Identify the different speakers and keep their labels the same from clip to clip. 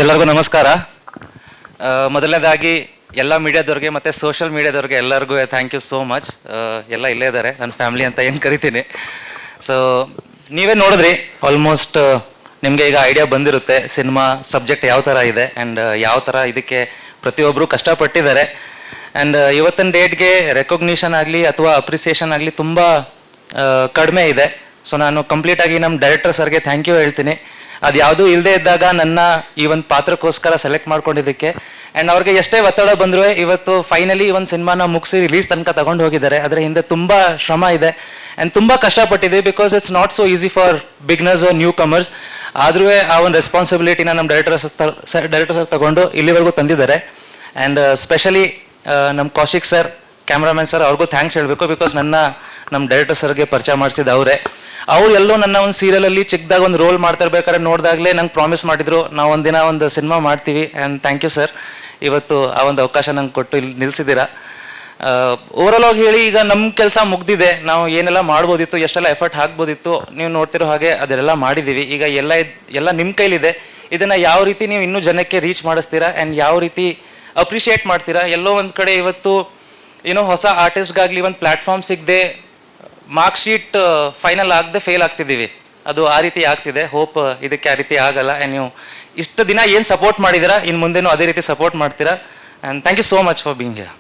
Speaker 1: ಎಲ್ಲರಿಗೂ ನಮಸ್ಕಾರ. ಮೊದಲನೇದಾಗಿ ಎಲ್ಲ ಮೀಡಿಯಾದವ್ರಿಗೆ ಮತ್ತು ಸೋಷಿಯಲ್ ಮೀಡಿಯಾದವ್ರಿಗೆ ಎಲ್ಲರಿಗೂ ಥ್ಯಾಂಕ್ ಯು ಸೋ ಮಚ್. ಎಲ್ಲ ಇಲ್ಲೇ ಇದ್ದಾರೆ, ನನ್ನ ಫ್ಯಾಮಿಲಿ ಅಂತ ಏನು ಕರಿತೀನಿ. ಸೊ ನೀವೇ ನೋಡಿದ್ರಿ, ಆಲ್ಮೋಸ್ಟ್ ನಿಮಗೆ ಈಗ ಐಡಿಯಾ ಬಂದಿರುತ್ತೆ ಸಿನಿಮಾ ಸಬ್ಜೆಕ್ಟ್ ಯಾವ ಥರ ಇದೆ ಆ್ಯಂಡ್ ಯಾವ ಥರ ಇದಕ್ಕೆ ಪ್ರತಿಯೊಬ್ಬರು ಕಷ್ಟಪಟ್ಟಿದ್ದಾರೆ. ಆ್ಯಂಡ್ ಇವತ್ತಿನ ಡೇಟ್ಗೆ ರೆಕಗ್ನಿಷನ್ ಆಗಲಿ ಅಥವಾ ಅಪ್ರಿಸಿಯೇಷನ್ ಆಗಲಿ ತುಂಬ ಕಡಿಮೆ ಇದೆ. ಸೊ ನಾನು ಕಂಪ್ಲೀಟಾಗಿ ನಮ್ಮ ಡೈರೆಕ್ಟರ್ ಸರ್ಗೆ ಥ್ಯಾಂಕ್ ಯು ಹೇಳ್ತೀನಿ. ಅದು ಯಾವುದೂ ಇಲ್ಲದೆ ಇದ್ದಾಗ ನನ್ನ ಈ ಒಂದು ಪಾತ್ರಕ್ಕೋಸ್ಕರ ಸೆಲೆಕ್ಟ್ ಮಾಡ್ಕೊಂಡಿದ್ದಕ್ಕೆ. ಆ್ಯಂಡ್ ಅವ್ರಿಗೆ ಎಷ್ಟೇ ಒತ್ತಡ ಬಂದರೂ ಇವತ್ತು ಫೈನಲಿ ಒಂದು ಸಿನಿಮಾನ ಮುಗಿಸಿ ರಿಲೀಸ್ ತನಕ ತಗೊಂಡು ಹೋಗಿದ್ದಾರೆ. ಅದರ ಹಿಂದೆ ತುಂಬ ಶ್ರಮ ಇದೆ ಆ್ಯಂಡ್ ತುಂಬ ಕಷ್ಟಪಟ್ಟಿದ್ದೀವಿ. Because it's not so easy for beginners or newcomers. ಆದರೂ ಆ ಒಂದು ರೆಸ್ಪಾನ್ಸಿಬಿಲಿಟಿನ ನಮ್ಮ ಡೈರೆಕ್ಟರ್ ಸರ್ ತಗೊಂಡು ಇಲ್ಲಿವರೆಗೂ ತಂದಿದ್ದಾರೆ. ಆ್ಯಂಡ್ ಸ್ಪೆಷಲಿ ನಮ್ಮ ಕೌಶಿಕ್ ಸರ್, ಕ್ಯಾಮ್ರಾಮನ್ ಸರ್, ಅವ್ರಿಗೂ ಥ್ಯಾಂಕ್ಸ್ ಹೇಳಬೇಕು. ಬಿಕಾಸ್ ನಮ್ಮ ಡೈರೆಕ್ಟರ್ ಸರ್ಗೆ ಪರಿಚಯ ಮಾಡಿಸಿದ ಅವರೇ. ಅವ್ರು ಎಲ್ಲೋ ನನ್ನ ಒಂದು ಸೀರಿಯಲಲ್ಲಿ ಚಿಕ್ಕದಾಗ ಒಂದು ರೋಲ್ ಮಾಡ್ತಾ ಇರ್ಬೇಕಾದ್ರೆ ನೋಡಿದಾಗಲೇ ನಂಗೆ ಪ್ರಾಮಿಸ್ ಮಾಡಿದ್ರು, ನಾವು ಒಂದಿನ ಒಂದು ಸಿನಿಮಾ ಮಾಡ್ತೀವಿ. ಆ್ಯಂಡ್ ಥ್ಯಾಂಕ್ ಯು ಸರ್, ಇವತ್ತು ಆ ಒಂದು ಅವಕಾಶ ನಂಗೆ ಕೊಟ್ಟು ಇಲ್ಲಿ ನಿಲ್ಲಿಸಿದ್ದೀರಾ. ಓವರಾಲ್ ಆಗಿ ಹೇಳಿ, ಈಗ ನಮ್ಮ ಕೆಲಸ ಮುಗ್ದಿದೆ. ನಾವು ಏನೆಲ್ಲ ಮಾಡ್ಬೋದಿತ್ತು, ಎಷ್ಟೆಲ್ಲ ಎಫರ್ಟ್ ಹಾಕ್ಬೋದಿತ್ತು, ನೀವು ನೋಡ್ತಿರೋ ಹಾಗೆ ಅದೆಲ್ಲ ಮಾಡಿದ್ದೀವಿ. ಈಗ ಎಲ್ಲ ನಿಮ್ಮ ಕೈಲಿದೆ. ಇದನ್ನು ಯಾವ ರೀತಿ ನೀವು ಇನ್ನೂ ಜನಕ್ಕೆ ರೀಚ್ ಮಾಡಿಸ್ತೀರಾ ಆ್ಯಂಡ್ ಯಾವ ರೀತಿ ಅಪ್ರಿಷಿಯೇಟ್ ಮಾಡ್ತೀರಾ. ಎಲ್ಲೋ ಒಂದು ಕಡೆ ಇವತ್ತು ಏನೋ ಹೊಸ ಆರ್ಟಿಸ್ಟ್ಗಾಗಲಿ ಒಂದು ಪ್ಲ್ಯಾಟ್ಫಾರ್ಮ್ ಸಿಗದೆ, ಮಾರ್ಕ್ ಶೀಟ್ ಫೈನಲ್ ಆಗದೆ ಫೇಲ್ ಆಗ್ತಿದ್ದೀವಿ. ಅದು ಆ ರೀತಿ ಆಗ್ತಿದೆ. ಹೋಪ್ ಇದಕ್ಕೆ ಆ ರೀತಿ ಆಗಲ್ಲ. ಆ್ಯಂಡ್ ನೀವು ಇಷ್ಟು ದಿನ ಏನು ಸಪೋರ್ಟ್ ಮಾಡಿದ್ದೀರಾ, ಇನ್ನು ಮುಂದೆನೂ ಅದೇ ರೀತಿ ಸಪೋರ್ಟ್ ಮಾಡ್ತೀರಾ. And thank you so much for being here.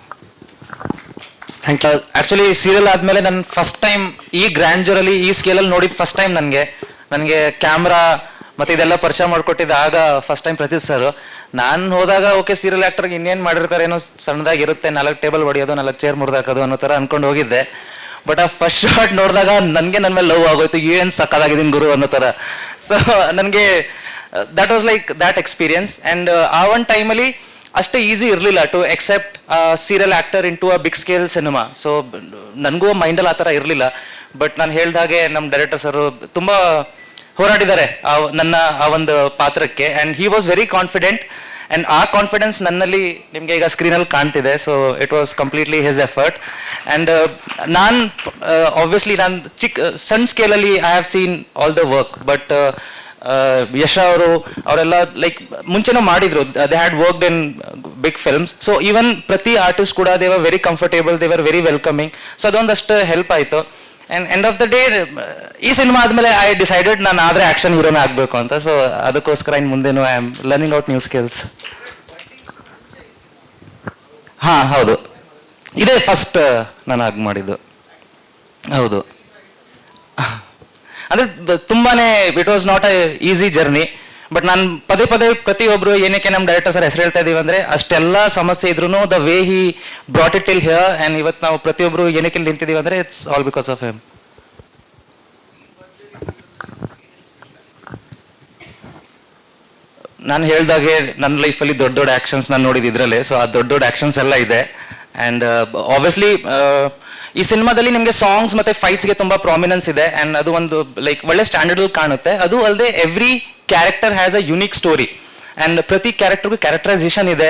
Speaker 1: Thank you. Actually serial ಆದಮೇಲೆ ನನ್ನ ಫಸ್ಟ್ ಟೈಮ್ ಈ ಗ್ರ್ಯಾಂಡ್ಜರಲ್ಲಿ, ಈ ಸ್ಕೇಲಲ್ಲಿ ನೋಡಿದ್ದು ಫಸ್ಟ್ ಟೈಮ್ ನನಗೆ ಕ್ಯಾಮ್ರಾ ಮತ್ತು ಇದೆಲ್ಲ ಪರಿಚಯ ಮಾಡಿಕೊಟ್ಟಿದ್ದು ಆಗ ಫಸ್ಟ್ ಟೈಮ್ ಪ್ರತೀತ್ ಸರ್. ನಾನು ಹೋದಾಗ ಓಕೆ ಸೀರಿಯಲ್ ಆ್ಯಕ್ಟರ್ಗೆ ಇನ್ನೇನು ಮಾಡಿರ್ತಾರೆ, ಏನೋ ಸಣ್ಣದಾಗಿರುತ್ತೆ, 4 ಟೇಬಲ್ ಹೊಡೆಯೋದು, 4 ಚೇರ್ ಮುರಿದಾಕೋದು ಅನ್ನೋ ಥರ ಅಂದ್ಕೊಂಡು ಹೋಗಿದ್ದೆ. ಬಟ್ ಆ ಫಸ್ಟ್ ಶಾಟ್ ನೋಡಿದಾಗ ನನಗೆ ನನ್ನ ಮೇಲೆ ಲವ್ ಆಗೋಯ್ತು. ಏನು ಸಕ್ಕದಾಗಿದ್ದೀನಿ ಗುರು ಅನ್ನೋ ಥರ. ಸೊ ನನಗೆ that was like that experience. And ಆ ಒಂದು ಟೈಮಲ್ಲಿ ಅಷ್ಟೇ ಈಸಿ ಇರಲಿಲ್ಲ to accept serial actor in to a big scale cinema. So ನನಗೂ ಮೈಂಡಲ್ಲಿ ಆ ಥರ ಇರಲಿಲ್ಲ. ಬಟ್ ನಾನು ಹೇಳ್ದಾಗೆ ನಮ್ಮ ಡೈರೆಕ್ಟರ್ ಸರು ತುಂಬ ಹೋರಾಡಿದ್ದಾರೆ ನನ್ನ ಆ ಒಂದು ಪಾತ್ರಕ್ಕೆ. And he was very confident. And ಆ ಕಾನ್ಫಿಡೆನ್ಸ್ ನನ್ನಲ್ಲಿ ನಿಮಗೆ ಈಗ ಸ್ಕ್ರೀನಲ್ಲಿ ಕಾಣ್ತಿದೆ. So it was completely his effort. And ನಾನು ಆಬ್ವಿಯಸ್ಲಿ ಸಣ್ಣ ಸ್ಕೇಲಲ್ಲಿ I have seen all the work. But Yash ಅವರೆಲ್ಲ ಲೈಕ್ ಮುಂಚೆನೂ ಮಾಡಿದ್ರು, they had worked in big films. So even ಪ್ರತಿ ಆರ್ಟಿಸ್ಟ್ ಕೂಡ they were very comfortable, they were very welcoming. So ಅದೊಂದಷ್ಟು help ಆಯಿತು. And end of the day ಈ cinema ಆದಮೇಲೆ I decided ನಾನು ಆದರೆ ಆ್ಯಕ್ಷನ್ ಹೀರೋನೇ ಆಗಬೇಕು ಅಂತ. ಸೊ ಅದಕ್ಕೋಸ್ಕರ ಇನ್ನು ಮುಂದೆನೂ I am learning out new skills. ಹಾಂ ಹೌದು, ಇದೇ ಫಸ್ಟ್ ನಾನು ಆಗಿ ಮಾಡಿದ್ದು. ಹೌದು, ಅಂದರೆ ತುಂಬಾ it was not a easy journey. But ನಾನು ಪದೇ ಪ್ರತಿಯೊಬ್ಬರು ಏನಕ್ಕೆ ನಮ್ಮ ಡೈರೆಕ್ಟರ್ ಸರ್ ಹೆಸರು ಹೇಳ್ತಾ ಇದ್ದೀವಿ ಅಂದರೆ, ಅಷ್ಟೆಲ್ಲ ಸಮಸ್ಯೆ ಇದ್ರೂ the way he brought it till here. And ಇವತ್ತು ನಾವು ಪ್ರತಿಯೊಬ್ಬರು ಏನಕ್ಕೆ ಇಲ್ಲಿ ನಿಂತಿದ್ದೀವಿ ಅಂದರೆ it's all because of him. ನಾನು ಹೇಳ್ದಾಗೆ ನನ್ನ ಲೈಫಲ್ಲಿ ದೊಡ್ಡ ಆ್ಯಕ್ಷನ್ಸ್ ನಾನು ನೋಡಿದ್ದು ಇದರಲ್ಲೇ. ಸೊ ಆ ದೊಡ್ಡ ಆ್ಯಕ್ಷನ್ಸ್ ಎಲ್ಲ ಇದೆ. ಆ್ಯಂಡ್ ಆಬ್ವಿಯಸ್ಲಿ ಈ ಸಿನಿಮಾದಲ್ಲಿ ನಿಮಗೆ ಸಾಂಗ್ಸ್ ಮತ್ತು ಫೈಟ್ಸ್ಗೆ ತುಂಬ ಪ್ರಾಮಿನೆನ್ಸ್ ಇದೆ. ಆ್ಯಂಡ್ ಅದು ಒಂದು ಲೈಕ್ ಒಳ್ಳೆ ಸ್ಟ್ಯಾಂಡರ್ಡಲ್ಲಿ ಕಾಣುತ್ತೆ. ಅದು ಅಲ್ಲದೆ every character has a unique story. And ಪ್ರತಿ ಕ್ಯಾರೆಕ್ಟರ್ಗೂ ಕ್ಯಾರೆಕ್ಟರೈಸೇಷನ್ ಇದೆ.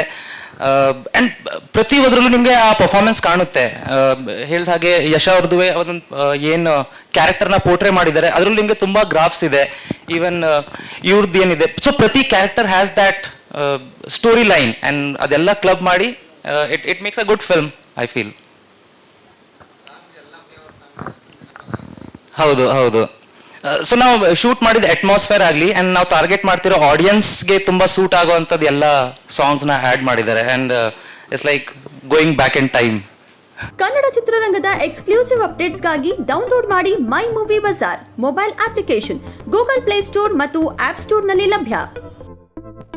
Speaker 1: ಆ್ಯಂಡ್ ಪ್ರತಿ ಒಂದರಲ್ಲೂ ನಿಮಗೆ ಆ ಪರ್ಫಾರ್ಮೆನ್ಸ್ ಕಾಣುತ್ತೆ. ಹೇಳಿದ ಹಾಗೆ ಯಶ್ ಅವ್ರದ್ದು ಅದೊಂದು ಏನು ಕ್ಯಾರೆಕ್ಟರ್ನ ಪೋರ್ಟ್ರೇ ಮಾಡಿದ್ದಾರೆ, ಅದರಲ್ಲಿ ನಿಮಗೆ ತುಂಬ ಗ್ರಾಫ್ಸ್ ಇದೆ. ಈವನ್ ಇವ್ರದ್ದು ಏನಿದೆ. ಸೊ ಪ್ರತಿ character has that story line. And ಅದೆಲ್ಲ ಕ್ಲಬ್ ಮಾಡಿ it makes a good film I feel. ಹೌದು. ಸೊ ನಾವು ಶೂಟ್ ಮಾಡಿದ ಅಟ್ಮಾಸ್ಫಿಯರ್ ಆಗಲಿ ಆ್ಯಂಡ್ ನಾವು ಟಾರ್ಗೆಟ್ ಮಾಡ್ತಿರೋ ಆಡಿಯನ್ಸ್ಗೆ ತುಂಬ ಸೂಟ್ ಆಗೋವಂಥದ್ದು ಎಲ್ಲ ಸಾಂಗ್ಸ್ನ ಆ್ಯಡ್ ಮಾಡಿದ್ದಾರೆ. And it's like going back in time.
Speaker 2: Kannada ಚಿತ್ರರಂಗದ ಎಕ್ಸ್ಕ್ಲೂಸಿವ್ ಅಪ್ಡೇಟ್ಸ್ಗಾಗಿ ಡೌನ್ಲೋಡ್ ಮಾಡಿ My Movie Bazaar mobile application Google Play Store ಮತ್ತು ಆಪ್ ಸ್ಟೋರ್ನಲ್ಲಿ ಲಭ್ಯ.